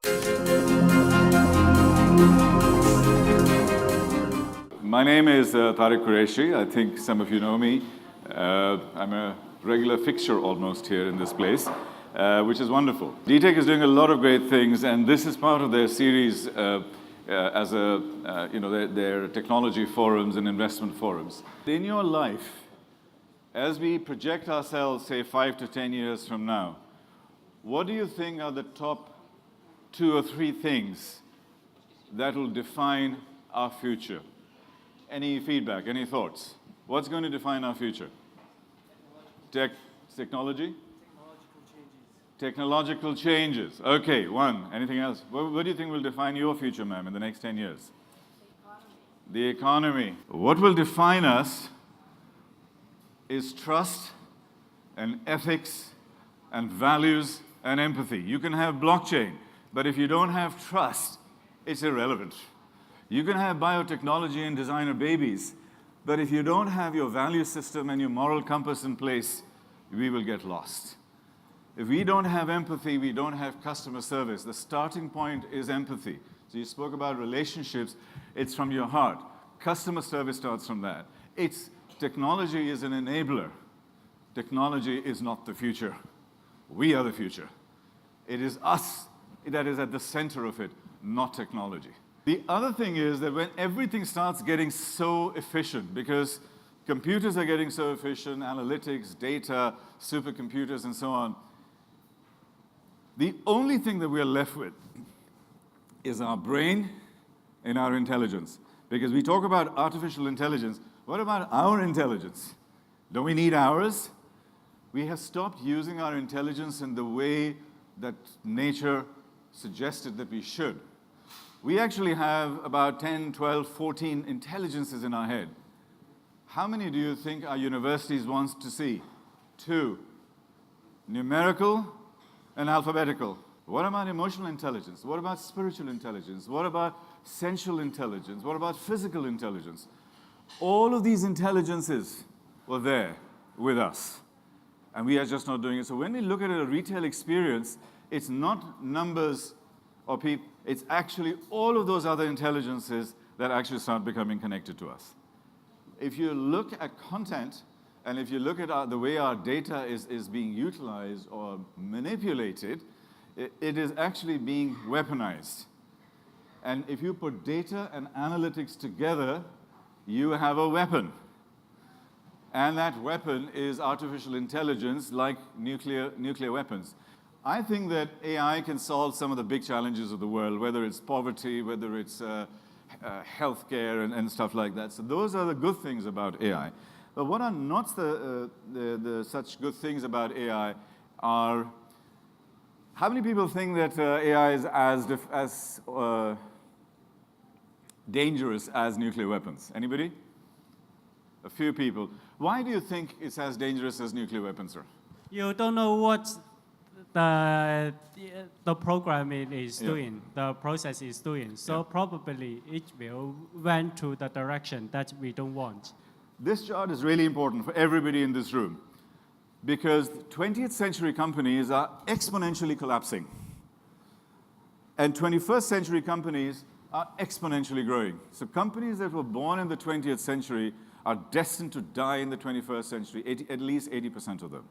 My name is Tariq Qureishy. I think some of you know me. I'm a regular fixture almost here in this place, which is wonderful. Dtec is doing a lot of great things, and this is part of their series as their technology forums and investment forums. In your life, as we project ourselves, say, 5 to 10 years from now, what do you think are the top 2 or 3 things that will define our future? Any feedback, any thoughts? What's going to define our future? Technology? Technological changes. Okay, one. Anything else? What do you think will define your future, ma'am, in the next 10 years? The economy. What will define us is trust and ethics and values and empathy. You can have blockchain, but if you don't have trust, it's irrelevant. You can have biotechnology and designer babies, but if you don't have your value system and your moral compass in place, we will get lost. If we don't have empathy, we don't have customer service. The starting point is empathy. So you spoke about relationships. It's from your heart. Customer service starts from that. Technology is an enabler. Technology is not the future. We are the future. It is us that is at the center of it, not technology. The other thing is that when everything starts getting so efficient, because computers are getting so efficient, analytics, data, supercomputers, and so on, the only thing that we are left with is our brain and our intelligence. Because we talk about artificial intelligence, what about our intelligence? Don't we need ours? We have stopped using our intelligence in the way that nature suggested that we should. We actually have about 10, 12, 14 intelligences in our head. How many do you think our universities want to see? 2. Numerical and alphabetical. What about emotional intelligence? What about spiritual intelligence? What about sensual intelligence? What about physical intelligence? All of these intelligences were there with us, and we are just not doing it. So when we look at a retail experience, it's not numbers or people, it's actually all of those other intelligences that actually start becoming connected to us. If you look at content, and if you look at the way our data is being utilized or manipulated, it is actually being weaponized. And if you put data and analytics together, you have a weapon. And that weapon is artificial intelligence, like nuclear weapons. I think that AI can solve some of the big challenges of the world, whether it's poverty, whether it's healthcare and stuff like that. So those are the good things about AI. But what are not the such good things about AI are, how many people think that AI is as dangerous as nuclear weapons? Anybody? A few people. Why do you think it's as dangerous as nuclear weapons, sir? You don't know what the programming is doing, the process is doing. So probably it will went to the direction that we don't want. This chart is really important for everybody in this room because 20th century companies are exponentially collapsing. And 21st century companies are exponentially growing. So companies that were born in the 20th century are destined to die in the 21st century, at least 80% of them.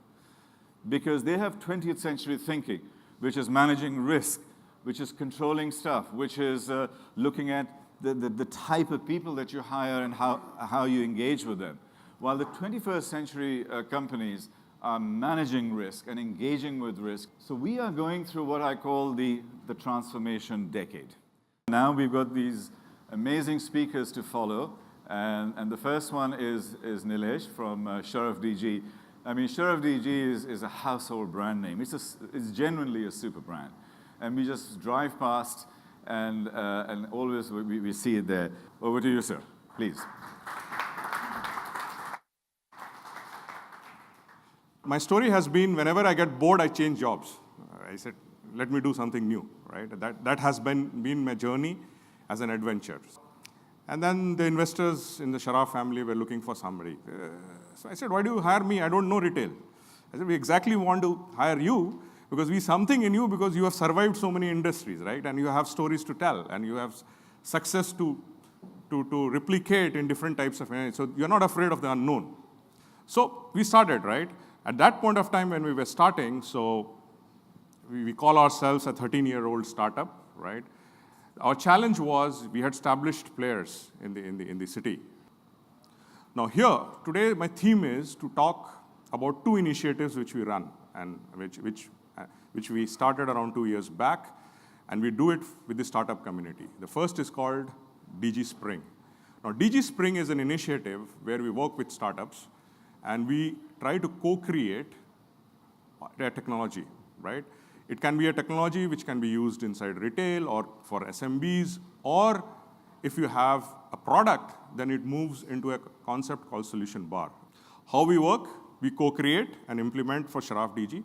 Because they have 20th century thinking, which is managing risk, which is controlling stuff, which is looking at the type of people that you hire and how you engage with them. While the 21st century companies are managing risk and engaging with risk. So we are going through what I call the transformation decade. Now we've got these amazing speakers to follow. And the first one is Nilesh from Sharaf DG. I mean, Sharaf DG is a household brand name. It's genuinely a super brand. And we just drive past and always we see it there. Over to you, sir, please. My story has been, whenever I get bored, I change jobs. I said, let me do something new, right? That has been my journey as an adventure. And then the investors in the Sharaf family were looking for somebody. So I said, why do you hire me? I don't know retail. I said, we exactly want to hire you Because we something in you because you have survived so many industries, right? And you have stories to tell, and you have success to replicate in different types of energy. So you're not afraid of the unknown. So we started, right? At that point of time when we were starting, so we call ourselves a 13-year-old startup, right? Our challenge was we had established players in the city. Now here, today my theme is to talk about two initiatives which we run and which we started around 2 years back, and we do it with the startup community. The first is called DG Spring. Now DG Spring is an initiative where we work with startups and we try to co-create a technology, right? It can be a technology which can be used inside retail or for SMBs, or if you have a product, then it moves into a concept called Solution Bar. How we work? We co-create and implement for Sharaf DG,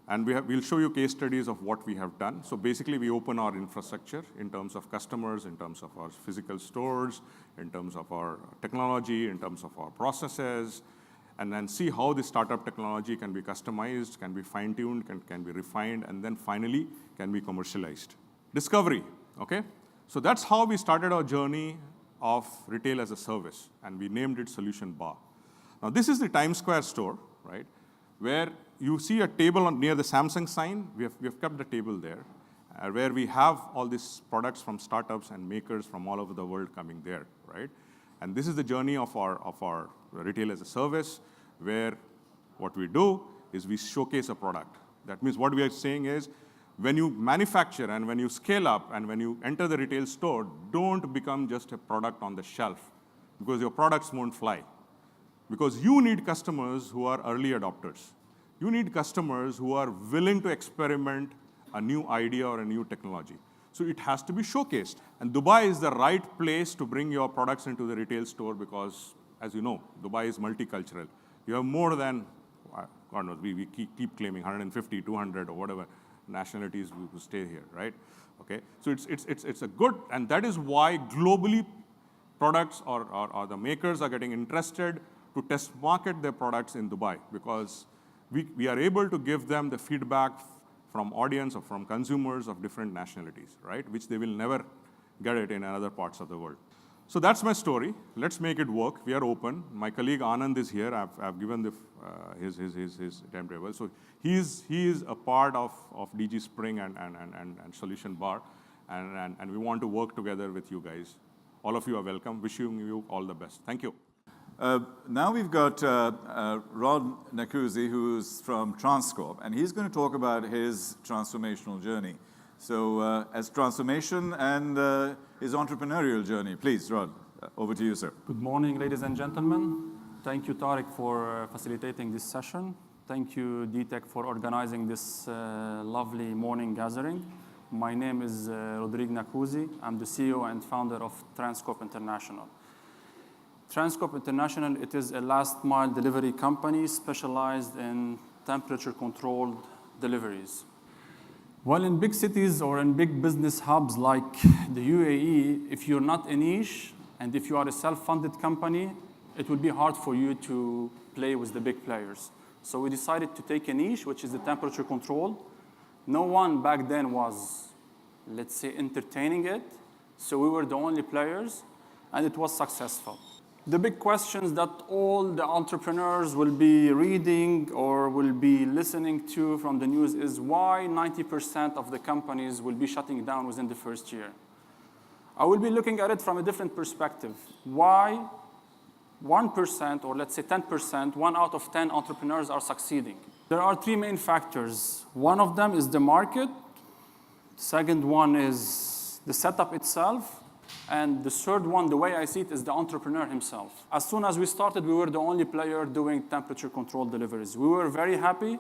and we'll show you case studies of what we have done. So basically, we open our infrastructure in terms of customers, in terms of our physical stores, in terms of our technology, in terms of our processes, and then see how the startup technology can be customized, can be fine-tuned, can be refined, and then finally can be commercialized. Discovery, okay? So that's how we started our journey of retail as a service, and we named it Solution Bar. Now this is the Times Square store, right? Where you see a table near the Samsung sign. We have kept the table there, where we have all these products from startups and makers from all over the world coming there, right? And this is the journey of our retail as a service, where what we do is we showcase a product. That means what we are saying is, when you manufacture and when you scale up and when you enter the retail store, don't become just a product on the shelf, because your products won't fly. Because you need customers who are early adopters. You need customers who are willing to experiment a new idea or a new technology. So it has to be showcased. And Dubai is the right place to bring your products into the retail store because, as you know, Dubai is multicultural. You have more than, God knows, we keep claiming 150, 200 or whatever nationalities who stay here, right? Okay, so it's a good, and that is why globally products or the makers are getting interested to test market their products in Dubai, because we are able to give them the feedback from audience or from consumers of different nationalities, right? Which they will never get it in other parts of the world. So that's my story. Let's make it work. We are open. My colleague Anand is here. I've given his timetable. So he is a part of DG Spring and Solution Bar, and we want to work together with you guys. All of you are welcome. Wishing you all the best. Thank you. Now we've got Nacouzi, who's from Transcorp, and he's going to talk about his transformational journey. So as transformation and his entrepreneurial journey. Please, Rod, over to you, sir. Good morning, ladies and gentlemen. Thank you, Tariq, for facilitating this session. Thank you, Dtec, for organizing this lovely morning gathering. My name is Rodrigue Nacouzi. I'm the CEO and founder of Transcorp International. Transcorp International, it is a last-mile delivery company specialized in temperature-controlled deliveries. Well, in big cities or in big business hubs like the UAE, if you're not a niche and if you are a self-funded company, it would be hard for you to play with the big players. So we decided to take a niche, which is the temperature control. No one back then was, let's say, entertaining it. So we were the only players, and it was successful. The big questions that all the entrepreneurs will be reading or will be listening to from the news is why 90% of the companies will be shutting down within the first year. I will be looking at it from a different perspective. Why 1% or let's say 10%, 1 out of 10 entrepreneurs are succeeding? There are 3 main factors. One of them is the market. Second one is the setup itself. And the third one, the way I see it, is the entrepreneur himself. As soon as we started, we were the only player doing temperature-controlled deliveries. We were very happy,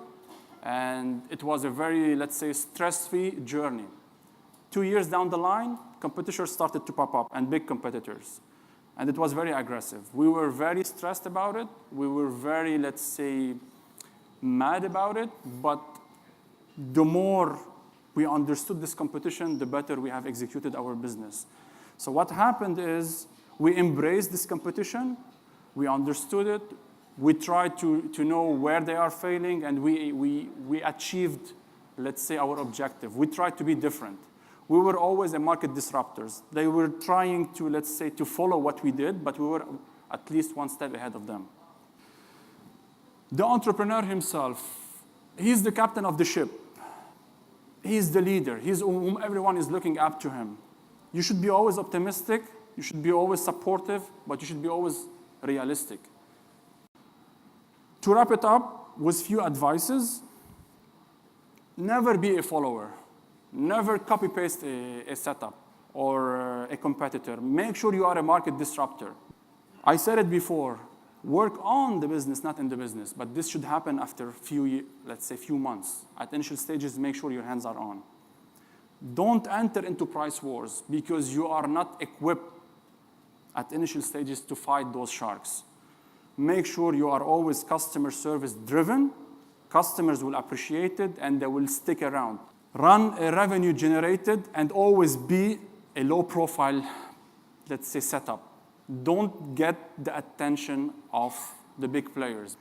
and it was a very, let's say, stress-free journey. 2 years down the line, competitors started to pop up, and big competitors. And it was very aggressive. We were very stressed about it. We were very, let's say, mad about it. But the more we understood this competition, the better we have executed our business. So what happened is we embraced this competition, we understood it, we tried to know where they are failing, and we achieved let's say, our objective. We tried to be different. We were always a market disruptors. They were trying to, let's say, to follow what we did, but we were at least one step ahead of them. The entrepreneur himself, he's the captain of the ship. He's the leader. He's whom everyone is looking up to him. You should be always optimistic. You should be always supportive, but you should be always realistic. To wrap it up with few advices, never be a follower. Never copy-paste a setup or a competitor. Make sure you are a market disruptor. I said it before, work on the business, not in the business, but this should happen after let's say few months. At initial stages, make sure your hands are on. Don't enter into price wars because you are not equipped at initial stages to fight those sharks. Make sure you are always customer service driven. Customers will appreciate it and they will stick around. Run a revenue generated and always be a low profile, let's say, setup. Don't get the attention of the big players.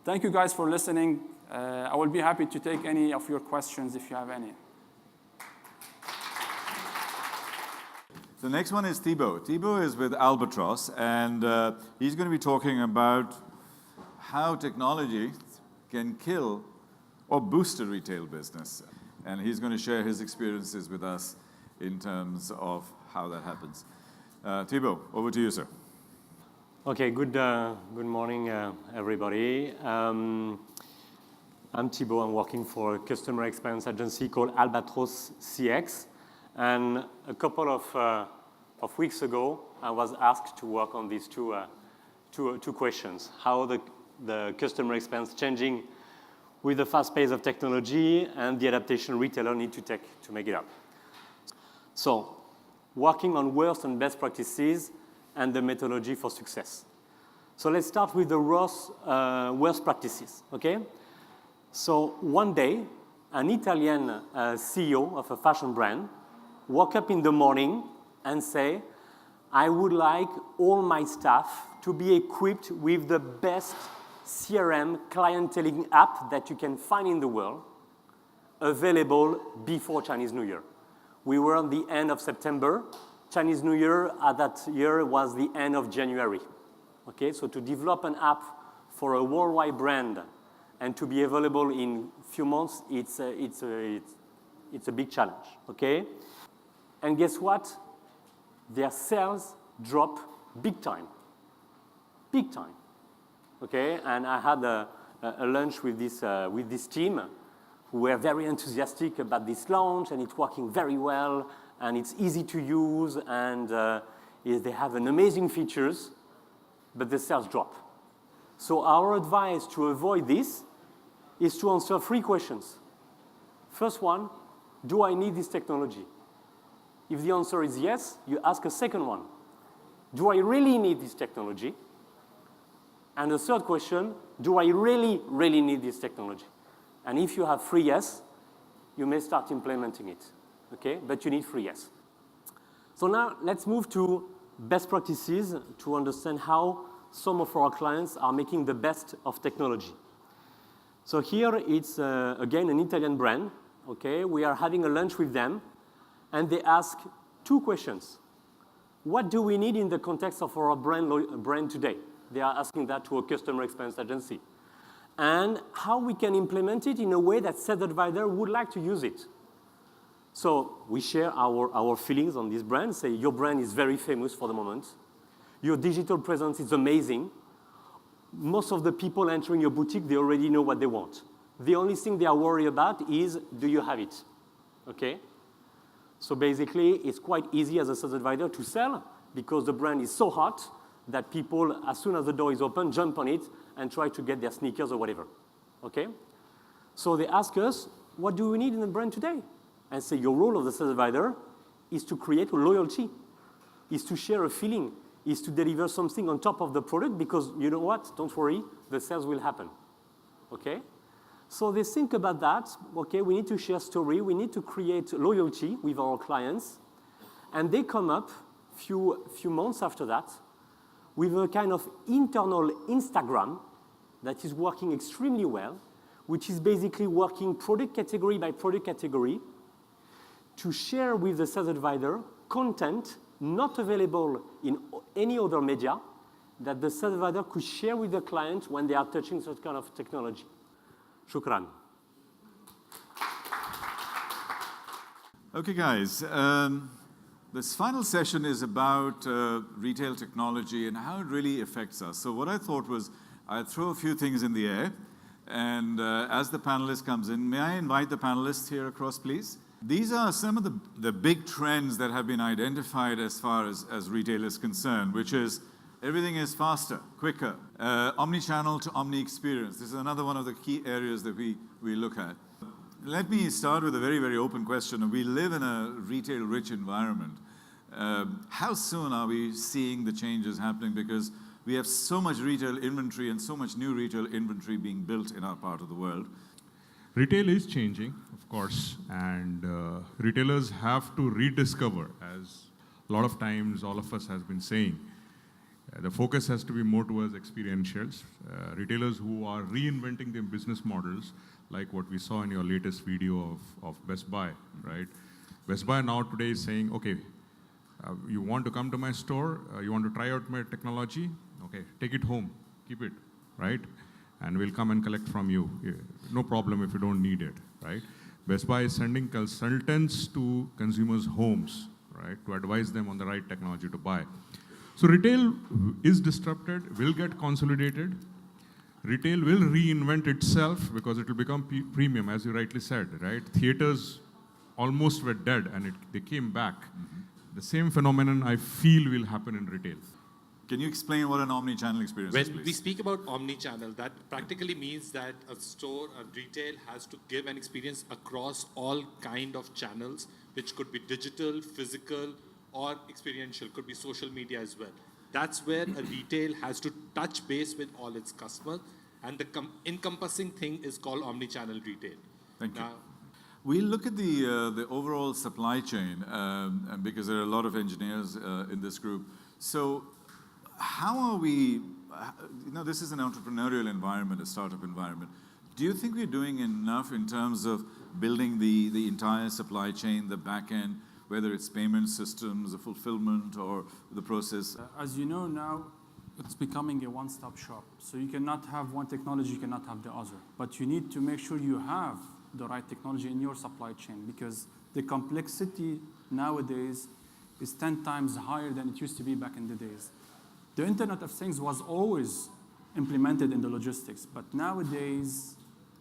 Thank you guys for listening. I will be happy to take any of your questions if you have any. The next one is Thibaut. Thibaut is with Albatross, and he's going to be talking about how technology can kill or boost a retail business. And he's going to share his experiences with us in terms of how that happens. Thibaut, over to you, sir. Okay, good morning, everybody. I'm Thibaut. I'm working for a customer experience agency called Albatross CX. And a couple of weeks ago, I was asked to work on these two questions. How the customer experience changing with the fast pace of technology and the adaptation retailer need to take to make it up. So, working on worst and best practices and the methodology for success. So let's start with the worst practices, okay? So one day, an Italian CEO of a fashion brand woke up in the morning and say, I would like all my staff to be equipped with the best CRM clienteling app that you can find in the world, available before Chinese New Year. We were on the end of September. Chinese New Year at that year was the end of January. Okay, so to develop an app for a worldwide brand and to be available in a few months, it's a big challenge, okay? And guess what? Their sales drop big time, okay? And I had a lunch with this team who were very enthusiastic about this launch, and it's working very well, and it's easy to use, and they have an amazing features, but the sales drop. So our advice to avoid this is to answer 3 questions. First one, do I need this technology? If the answer is yes, you ask a second one. Do I really need this technology? And the third question, do I really, really need this technology? And if you have 3 yes, you may start implementing it, okay? But you need 3 yes. So now let's move to best practices to understand how some of our clients are making the best of technology. So here it's, again, an Italian brand, okay? We are having a lunch with them, and they ask 2 questions. What do we need in the context of our brand today? They are asking that to a customer experience agency. And how we can implement it in a way that sales advisor would like to use it. So we share our feelings on this brand, say your brand is very famous for the moment. Your digital presence is amazing. Most of the people entering your boutique, they already know what they want. The only thing they are worried about is, do you have it? Okay? So basically, it's quite easy as a sales advisor to sell because the brand is so hot that people, as soon as the door is open, jump on it and try to get their sneakers or whatever, okay? So they ask us, what do we need in the brand today? And say your role of the sales advisor is to create loyalty, is to share a feeling, is to deliver something on top of the product because you know what? Don't worry, the sales will happen, okay? So they think about that, okay, we need to share story, we need to create loyalty with our clients, and they come up few months after that with a kind of internal Instagram that is working extremely well, which is basically working product category by product category to share with the sales advisor content not available in any other media that the sales advisor could share with the client when they are touching such kind of technology. Shukran. Okay, guys. This final session is about retail technology and how it really affects us. So what I thought was I'd throw a few things in the air, and as the panelist comes in, may I invite the panelists here across, please? These are some of the big trends that have been identified as far as retail is concerned, which is everything is faster, quicker, omni-channel to omni-experience. This is another one of the key areas that we look at. Let me start with a very, very open question. We live in a retail-rich environment. How soon are we seeing the changes happening? Because we have so much retail inventory and so much new retail inventory being built in our part of the world. Retail is changing, of course, and retailers have to rediscover, as a lot of times all of us has been saying. The focus has to be more towards experientials. Retailers who are reinventing their business models, like what we saw in your latest video of Best Buy, right? Best Buy now today is saying, okay, you want to come to my store, you want to try out my technology, okay, take it home, keep it, right? And we'll come and collect from you. No problem if you don't need it, right? Best Buy is sending consultants to consumers' homes, right, to advise them on the right technology to buy. So retail is disrupted, will get consolidated. Retail will reinvent itself because it will become premium, as you rightly said, right? Theaters almost were dead and they came back. Mm-hmm. The same phenomenon I feel will happen in retail. Can you explain what an omni-channel experience is, please? When we speak about omni-channel, that practically means that a store, a retail has to give an experience across all kind of channels, which could be digital, physical, or experiential, could be social media as well. That's where a retail has to touch base with all its customers, and the encompassing thing is called omni-channel retail. Thank you. We'll look at the overall supply chain, because there are a lot of engineers in this group. So how are we, this is an entrepreneurial environment, a startup environment. Do you think we're doing enough in terms of building the entire supply chain, the back end, whether it's payment systems, the fulfillment, or the process? As you know now, it's becoming a one-stop shop. So you cannot have one technology, you cannot have the other. But you need to make sure you have the right technology in your supply chain, because the complexity nowadays is 10 times higher than it used to be back in the days. The Internet of Things was always implemented in the logistics, but nowadays,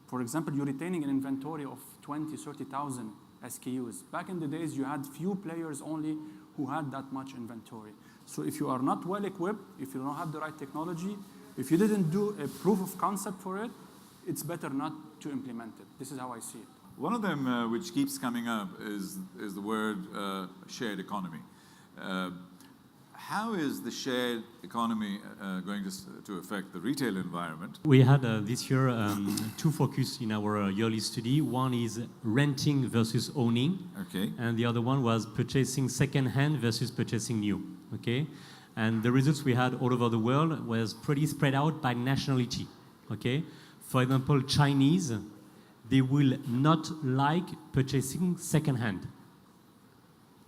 for example, you're retaining an inventory of 20, 30,000 SKUs. Back in the days, you had few players only who had that much inventory. So if you are not well equipped, if you don't have the right technology, if you didn't do a proof of concept for it, it's better not to implement it. This is how I see it. One of them which keeps coming up is the word shared economy. How is the shared economy going to affect the retail environment? We had this year two focus in our yearly study. One is renting versus owning. Okay. And the other one was purchasing second-hand versus purchasing new. Okay. And the results we had all over the world was pretty spread out by nationality. Okay. For example, Chinese, they will not like purchasing second-hand.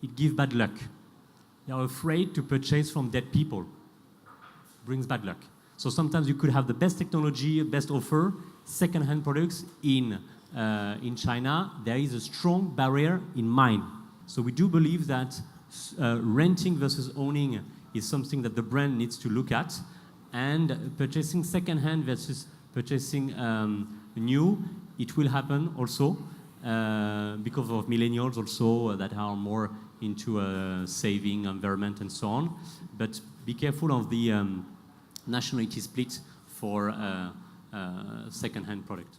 It gives bad luck. They are afraid to purchase from dead people. Brings bad luck. So sometimes you could have the best technology, best offer, second-hand products in China. There is a strong barrier in mind. So we do believe that renting versus owning is something that the brand needs to look at, and purchasing second-hand versus purchasing new, it will happen also because of millennials also that are more into saving, environment, and so on. But be careful of the nationality split for second-hand product.